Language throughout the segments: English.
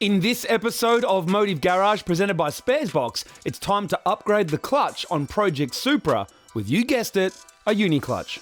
In this episode of Motive Garage presented by Sparesbox, it's time to upgrade the clutch on Project Supra with, you guessed it, a UniClutch.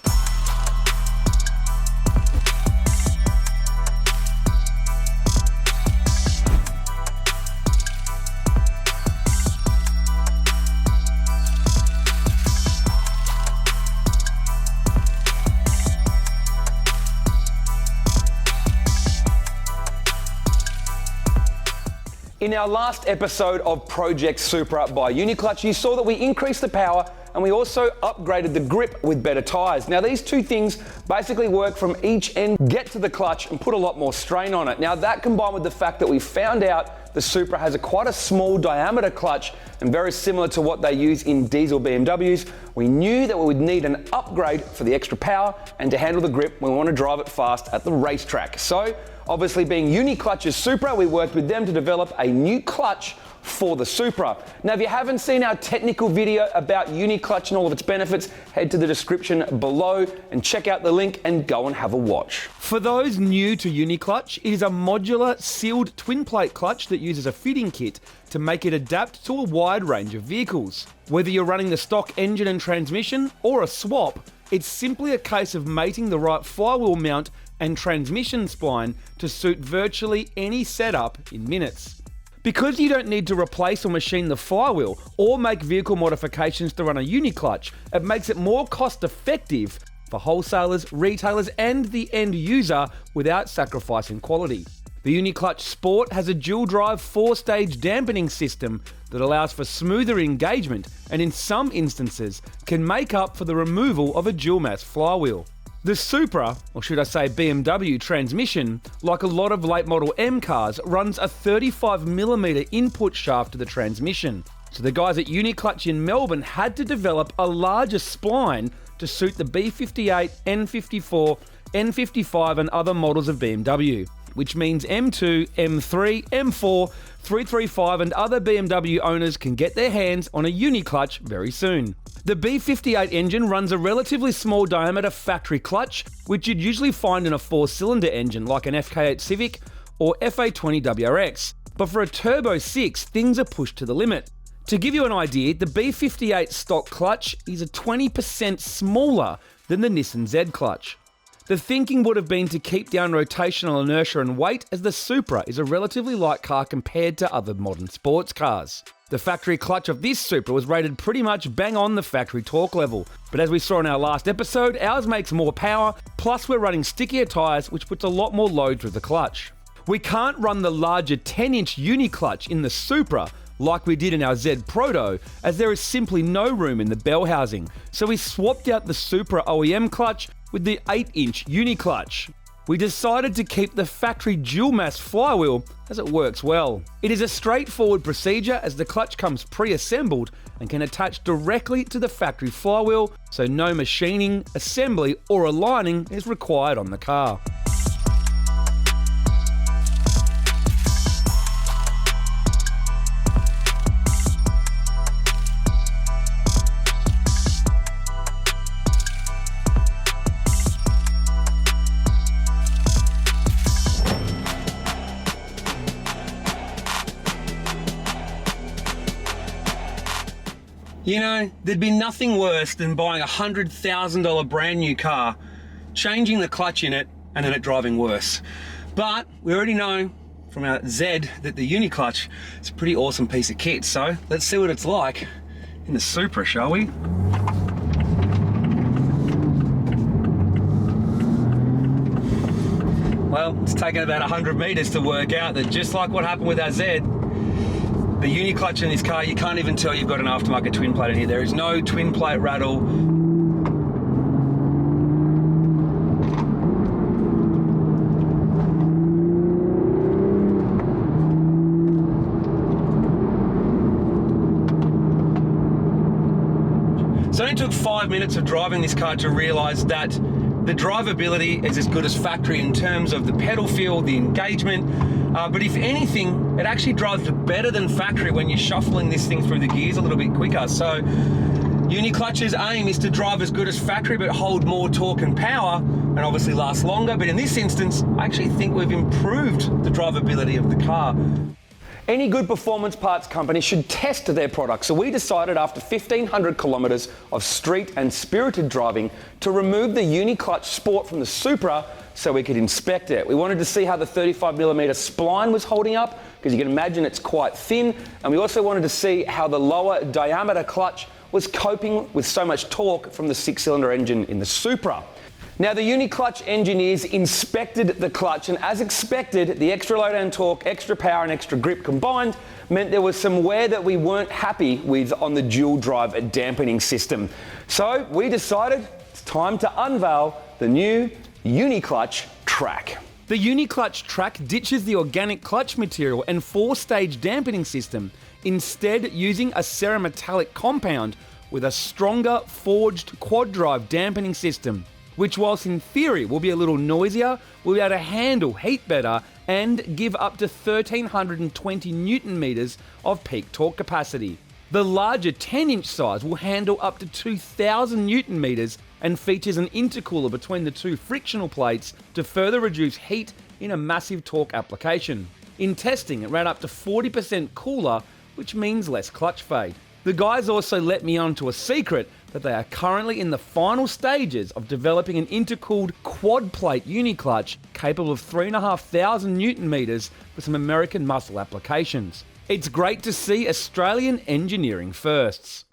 In our last episode of Project Supra by UniClutch, you saw that we increased the power and we also upgraded the grip with better tyres. Now these two things basically work from each end, get to the clutch and put a lot more strain on it. Now that combined with the fact that we found out the Supra has quite a small diameter clutch and very similar to what they use in diesel BMWs, we knew that we would need an upgrade for the extra power and to handle the grip when we want to drive it fast at the racetrack. So obviously being UniClutch's Supra, we worked with them to develop a new clutch for the Supra. Now, if you haven't seen our technical video about UniClutch and all of its benefits, head to the description below and check out the link and go and have a watch. For those new to UniClutch, it is a modular sealed twin plate clutch that uses a fitting kit to make it adapt to a wide range of vehicles. Whether you're running the stock engine and transmission or a swap, it's simply a case of mating the right flywheel mount and transmission spline to suit virtually any setup in minutes. Because you don't need to replace or machine the flywheel or make vehicle modifications to run a UniClutch, it makes it more cost effective for wholesalers, retailers and the end user without sacrificing quality. The UniClutch Sport has a dual drive 4-stage dampening system that allows for smoother engagement and in some instances can make up for the removal of a dual mass flywheel. The Supra, or should I say BMW transmission, like a lot of late model M cars, runs a 35mm input shaft to the transmission. So the guys at UniClutch in Melbourne had to develop a larger spline to suit the B58, N54, N55 and other models of BMW, which means M2, M3, M4, 335 and other BMW owners can get their hands on a UniClutch very soon. The B58 engine runs a relatively small diameter factory clutch, which you'd usually find in a 4-cylinder engine like an FK8 Civic or FA20 WRX. But for a Turbo 6, things are pushed to the limit. To give you an idea, the B58 stock clutch is a 20% smaller than the Nissan Z clutch. The thinking would have been to keep down rotational inertia and weight, as the Supra is a relatively light car compared to other modern sports cars. The factory clutch of this Supra was rated pretty much bang on the factory torque level, but as we saw in our last episode, ours makes more power, plus we're running stickier tyres which puts a lot more load through the clutch. We can't run the larger 10-inch UniClutch in the Supra like we did in our Z Proto, as there is simply no room in the bell housing, so we swapped out the Supra OEM clutch with the 8-inch UniClutch. We decided to keep the factory dual mass flywheel as it works well. It is a straightforward procedure as the clutch comes pre-assembled and can attach directly to the factory flywheel, so no machining, assembly or aligning is required on the car. You know, there'd be nothing worse than buying a $100,000 brand new car, changing the clutch in it, and then it driving worse. But we already know from our Z that the UniClutch is a pretty awesome piece of kit. So let's see what it's like in the Supra, shall we? Well, it's taken about 100 meters to work out that just like what happened with our Z, the UniClutch in this car, you can't even tell you've got an aftermarket twin plate in here. There is no twin plate rattle. So it only took 5 minutes of driving this car to realise that the drivability is as good as factory in terms of the pedal feel, the engagement, but if anything, it actually drives better than factory when you're shuffling this thing through the gears a little bit quicker. So UniClutch's aim is to drive as good as factory but hold more torque and power and obviously last longer, but in this instance I actually think we've improved the drivability of the car. Any good performance parts company should test their products, so we decided after 1,500 kilometres of street and spirited driving to remove the UniClutch Sport from the Supra so we could inspect it. We wanted to see how the 35mm spline was holding up, because you can imagine it's quite thin, and we also wanted to see how the lower diameter clutch was coping with so much torque from the 6-cylinder engine in the Supra. Now, the UniClutch engineers inspected the clutch, and as expected, the extra load and torque, extra power and extra grip combined meant there was some wear that we weren't happy with on the dual drive dampening system. So we decided it's time to unveil the new UniClutch Track. The UniClutch Track ditches the organic clutch material and 4-stage dampening system, instead using a cerametallic compound with a stronger forged quad drive dampening system, which whilst in theory will be a little noisier, will be able to handle heat better and give up to 1,320 Newton meters of peak torque capacity. The larger 10-inch size will handle up to 2,000 Newton meters and features an intercooler between the two frictional plates to further reduce heat in a massive torque application. In testing, it ran up to 40% cooler, which means less clutch fade. The guys also let me onto a secret that they are currently in the final stages of developing an intercooled quad plate UniClutch capable of 3,500 Newton meters for some American muscle applications. It's great to see Australian engineering firsts.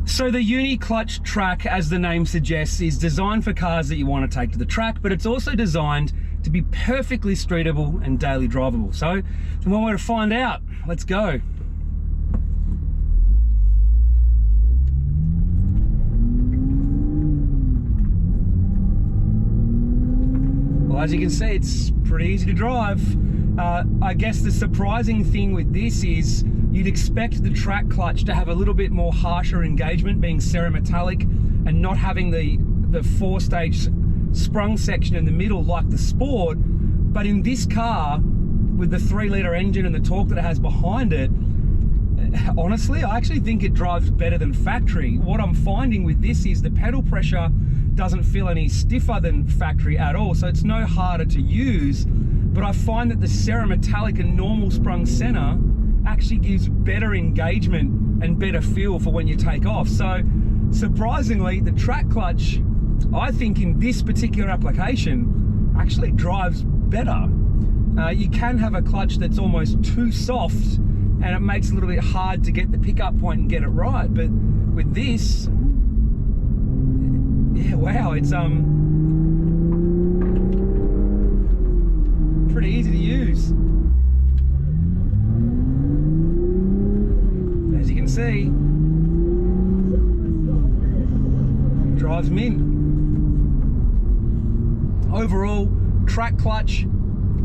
So the UniClutch Track, as the name suggests, is designed for cars that you want to take to the track, but it's also designed to be perfectly streetable and daily drivable. So the one way to find out, let's go. Well, as you can see, it's pretty easy to drive. I guess the surprising thing with this is you'd expect the track clutch to have a little bit more harsher engagement, being cerametallic and not having the 4-stage sprung section in the middle like the Sport. But in this car, with the 3-litre engine and the torque that it has behind it, honestly, I actually think it drives better than factory. What I'm finding with this is the pedal pressure doesn't feel any stiffer than factory at all, so it's no harder to use. But I find that the cerametallic and normal sprung center actually gives better engagement and better feel for when you take off. So surprisingly, the track clutch, I think in this particular application, actually drives better. You can have a clutch that's almost too soft and it makes it a little bit hard to get the pickup point and get it right. But with this, yeah, wow, it's pretty easy to use. As you can see, drives mint. Overall, track clutch,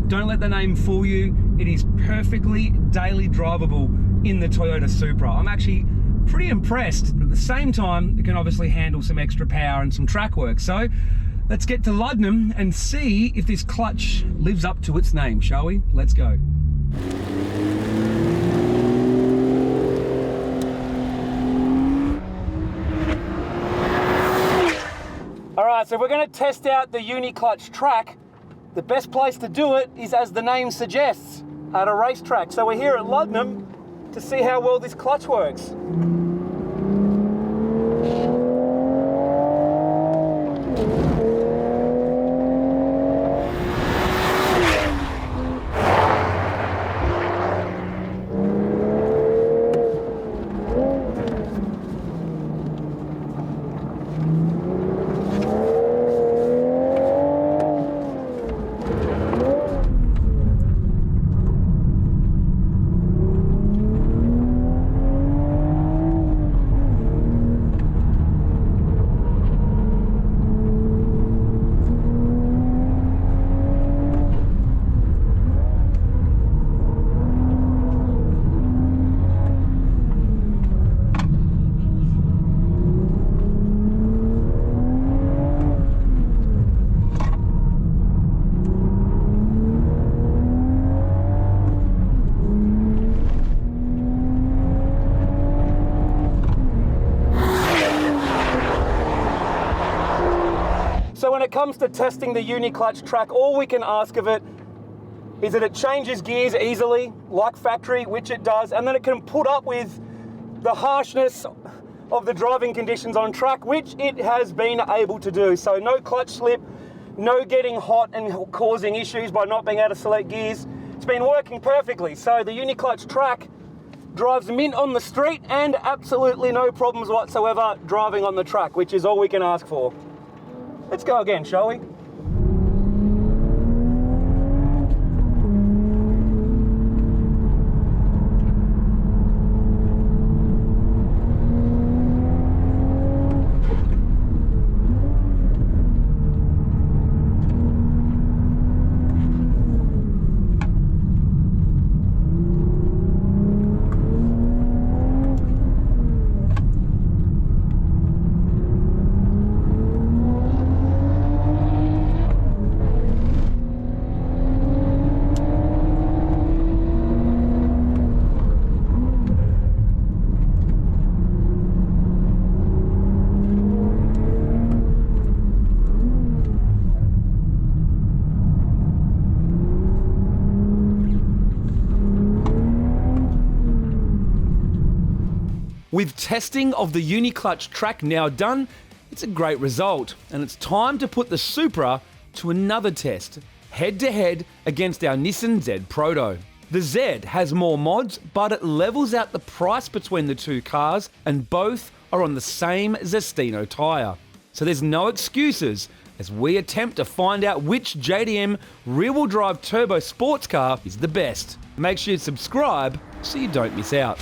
don't let the name fool you. It is perfectly daily drivable in the Toyota Supra. I'm actually pretty impressed, but at the same time, it can obviously handle some extra power and some track work. So let's get to Luddenham and see if this clutch lives up to its name, shall we? Let's go. Right, so if we're going to test out the UniClutch Track, the best place to do it is, as the name suggests, at a racetrack. So we're here at Luddenham to see how well this clutch works. So when it comes to testing the UniClutch Track, all we can ask of it is that it changes gears easily, like factory, which it does, and then it can put up with the harshness of the driving conditions on track, which it has been able to do. So no clutch slip, no getting hot and causing issues by not being able to select gears. It's been working perfectly. So the UniClutch Track drives mint on the street and absolutely no problems whatsoever driving on the track, which is all we can ask for. Let's go again, shall we? With testing of the UniClutch Track now done, it's a great result, and it's time to put the Supra to another test, head-to-head against our Nissan Z Proto. The Z has more mods, but it levels out the price between the two cars, and both are on the same Zestino tyre. So there's no excuses as we attempt to find out which JDM rear-wheel drive turbo sports car is the best. Make sure you subscribe so you don't miss out.